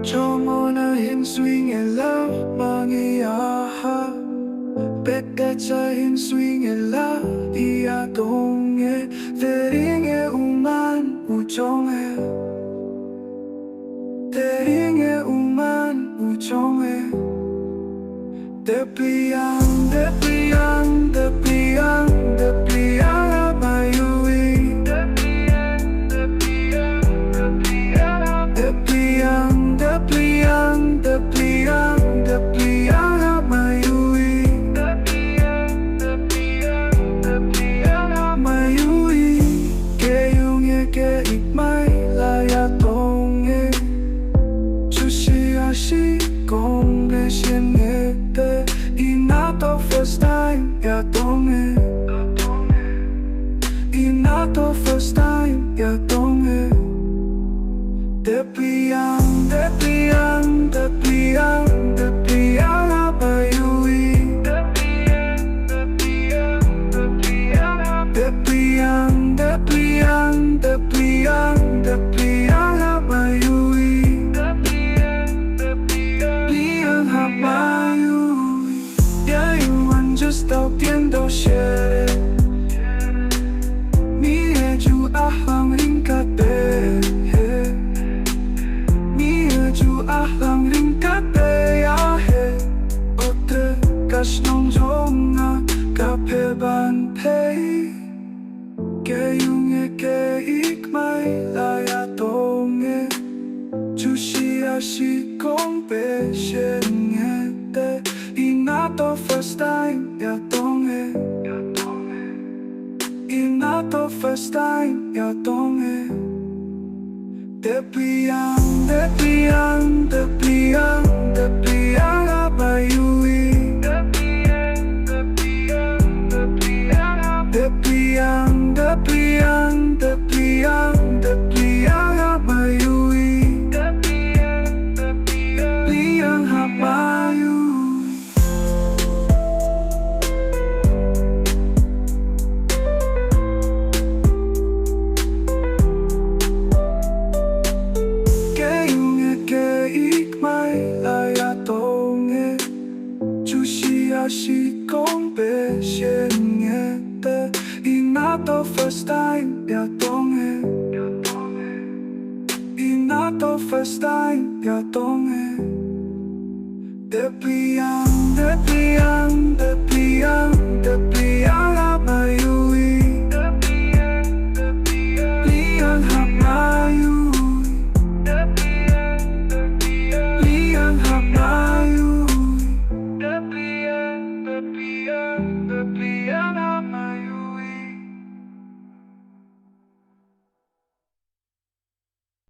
Chohmon hin swing e la mangi aha Bekka cha hin swing e la ia dong e Tering e uman ujong e Tering e uman ujong e Depiang, depiang, depiang, depiang amayui Depiang, depiang, depiang, depiang amayui Depiang amayui Keyung e ke ikmai laya tong e Chushi ashi kong e shen e te Inato first time ya tong e Inato first time ya tong e Depiang, depiang, depiang, depiang amayui Depiang, depiang, depiang, depiang amayui Liang amayui Yeah, you want just 到点都写你也就阿行林卡贝Ahlang ring kape ahe Otre kas nong jong na kape ban pei Keyung e ke ikmai laya tong e Chushi ashi kong pe shen e te Inato first time ya tong e Inato first time ya tong e Depiang, depiang, depiang, depiang amayui Depiang, depiang, depiang, depiang amayui Liang amayui laya tong e Chushi ashi kong pe shen e te Inato first time ya tong e Inato first time ya tong e Depiang, depiang,